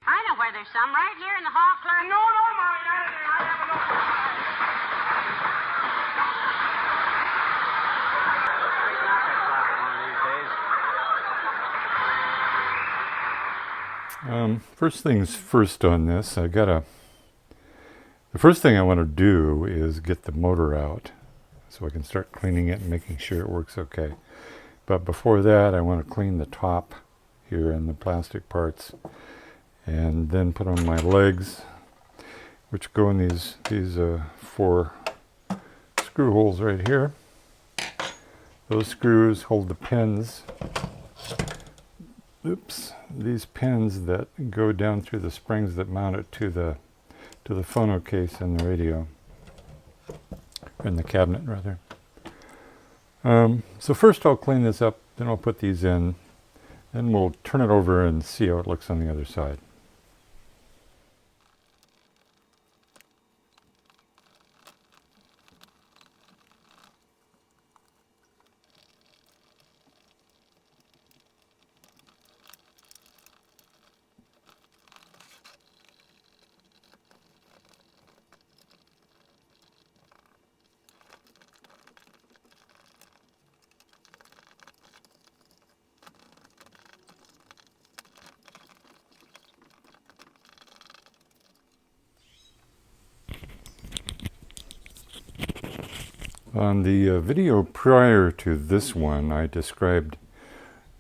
I know where there's some, right here in the hall, clerk. No, Molly, not in there. I have First things first on this, the first thing I want to do is get the motor out so I can start cleaning it and making sure it works okay. But before that, I want to clean the top here and the plastic parts, and then put on my legs, which go in these 4 screw holes right here. Those screws hold the pins. These pins that go down through the springs that mount it to the phono case and the radio, in the cabinet rather. So first I'll clean this up, then I'll put these in, then we'll turn it over and see how it looks on the other side. On the video prior to this one, I described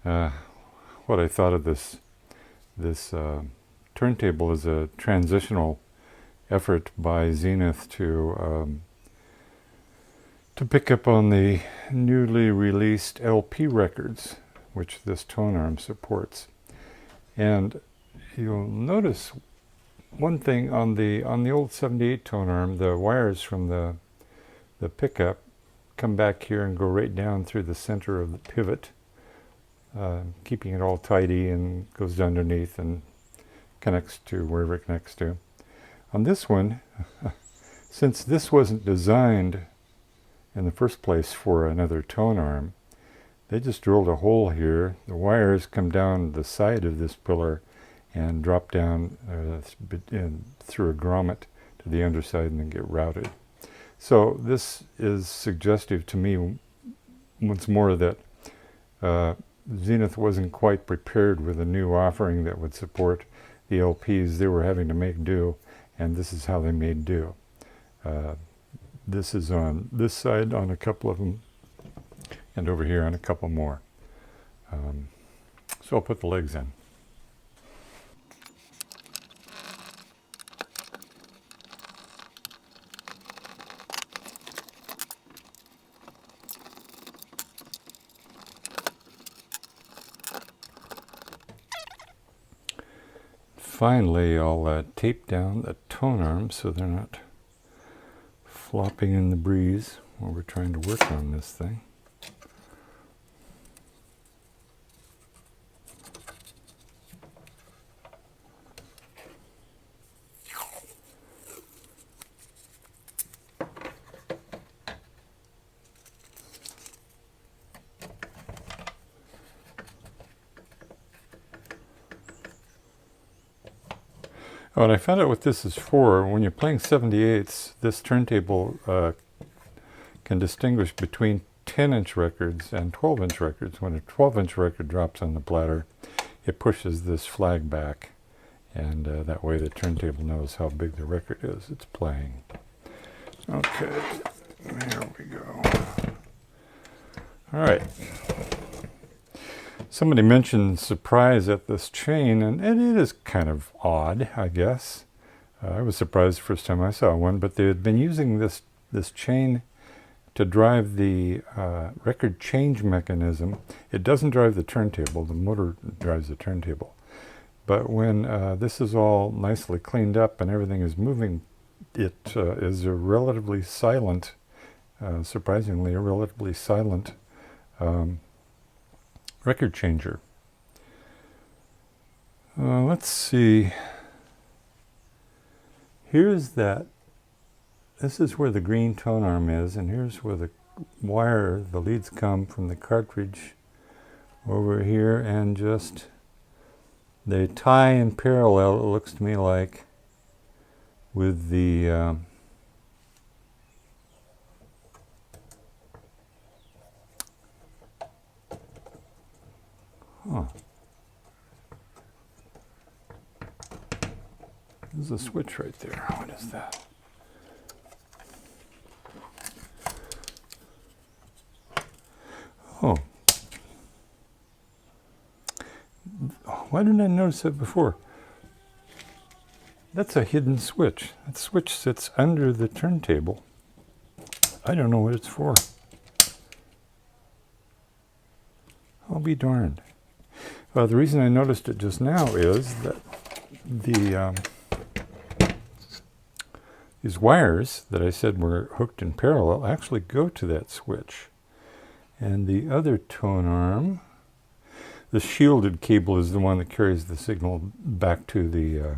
what I thought of this turntable as a transitional effort by Zenith to pick up on the newly released LP records, which this tone arm supports. And you'll notice one thing on the old 78 tone arm, the wires from the pickup come back here and go right down through the center of the pivot, keeping it all tidy, and goes underneath and connects to wherever it connects to. On this one, since this wasn't designed in the first place for another tone arm, they just drilled a hole here. The wires come down the side of this pillar and drop down through a grommet to the underside and then get routed. So this is suggestive to me once more that Zenith wasn't quite prepared with a new offering that would support the LPs. They were having to make do, and this is how they made do. This is on this side on a couple of them, and over here on a couple more. So I'll put the legs in. Finally, I'll tape down the tone arms so they're not flopping in the breeze while we're trying to work on this thing. Oh, and I found out what this is for. When you're playing 78s, this turntable can distinguish between 10-inch records and 12-inch records. When a 12-inch record drops on the platter, it pushes this flag back, and that way the turntable knows how big the record is it's playing. Okay, there we go. All right. Somebody mentioned surprise at this chain, and it is kind of odd, I guess. I was surprised the first time I saw one, but they had been using this chain to drive the record change mechanism. It doesn't drive the turntable, the motor drives the turntable. But when this is all nicely cleaned up and everything is moving, it is a relatively silent, surprisingly, a relatively silent record changer. Let's see. Here's that. This is where the green tone arm is, and here's where the wire, the leads come from the cartridge over here and just They tie in parallel, it looks to me like, with the there's a switch right there. What is that? Oh. Why didn't I notice that before? That's a hidden switch. That switch sits under the turntable. I don't know what it's for. I'll be darned. The reason I noticed it just now is that these wires that I said were hooked in parallel actually go to that switch. And the other tone arm, the shielded cable, is the one that carries the signal back to the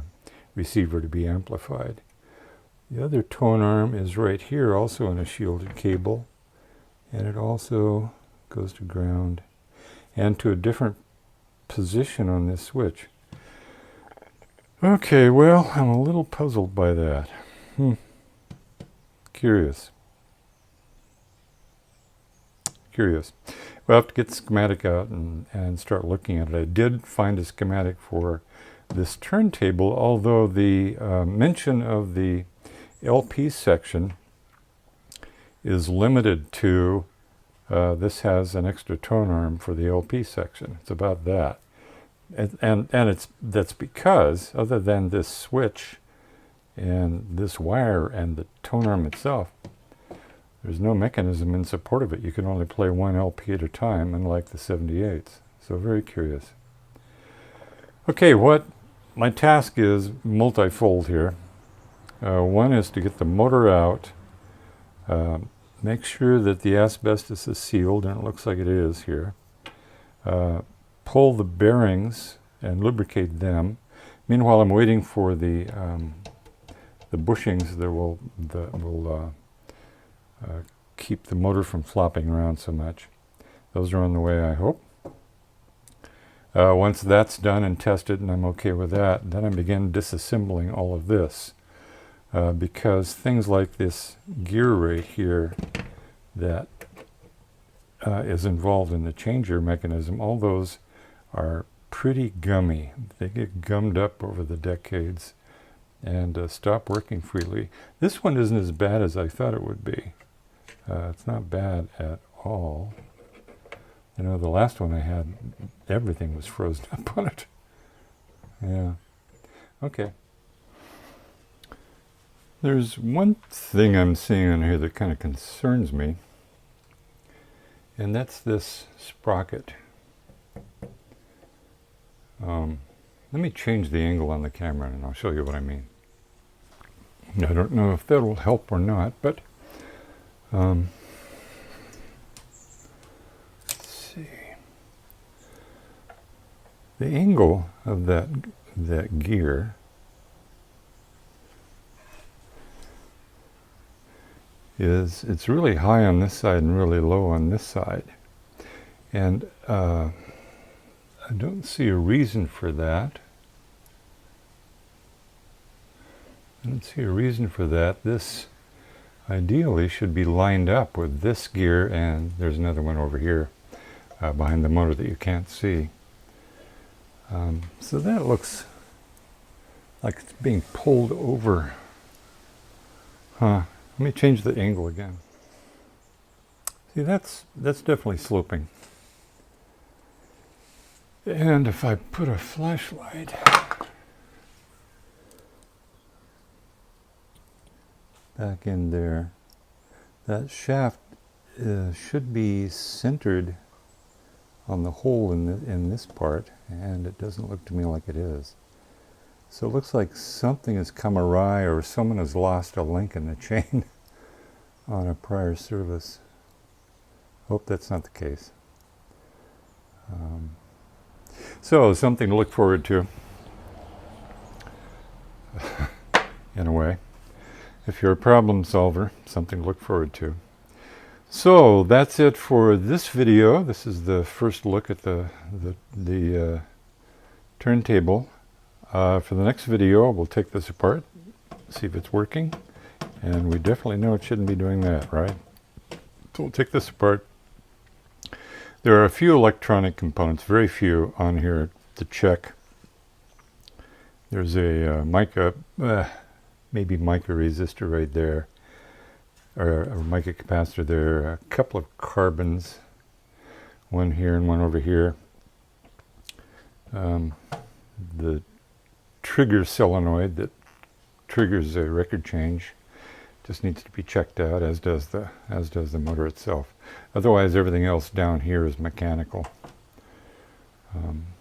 receiver to be amplified. The other tone arm is right here, also in a shielded cable, and it also goes to ground and to a different position on this switch. Okay, well, I'm a little puzzled by that. Curious. We'll have to get the schematic out and start looking at it. I did find a schematic for this turntable, although the mention of the LP section is limited to this has an extra tone arm for the LP section. It's about that. And that's because, other than this switch and this wire and the tone arm itself, there's no mechanism in support of it. You can only play one LP at a time, unlike the 78s. So very curious. Okay, what my task is multifold here. One is to get the motor out, make sure that the asbestos is sealed, and it looks like it is here. Pull the bearings and lubricate them. Meanwhile, I'm waiting for the bushings that will keep the motor from flopping around so much. Those are on the way, I hope. Once that's done and tested and I'm okay with that, then I begin disassembling all of this. Because things like this gear right here that is involved in the changer mechanism, all those are pretty gummy. They get gummed up over the decades and stop working freely. This one isn't as bad as I thought it would be. It's not bad at all. You know, the last one I had, everything was frozen up on it. Yeah. Okay. There's one thing I'm seeing on here that kind of concerns me, and that's this sprocket. Let me change the angle on the camera and I'll show you what I mean. I don't know if that'll help or not, but let's see. The angle of that gear it's really high on this side and really low on this side. And I don't see a reason for that. This ideally should be lined up with this gear, and there's another one over here behind the motor that you can't see. So that looks like it's being pulled over. Let me change the angle again. See, that's definitely sloping. And if I put a flashlight back in there, that shaft should be centered on the hole in this part, and it doesn't look to me like it is. So it looks like something has come awry, or someone has lost a link in the chain on a prior service. Hope that's not the case. So something to look forward to, in a way. If you're a problem solver, something to look forward to. So that's it for this video. This is the first look at the turntable. For the next video, we'll take this apart, see if it's working, and we definitely know it shouldn't be doing that, right? So we'll take this apart. There are a few electronic components, very few on here to check. There's a maybe mica resistor right there, or a mica capacitor there, a couple of carbons, one here and one over here. The trigger solenoid that triggers a record change just needs to be checked out, as does the motor itself. Otherwise, everything else down here is mechanical.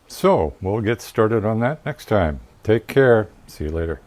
So we'll get started on that next time. Take care. See you later.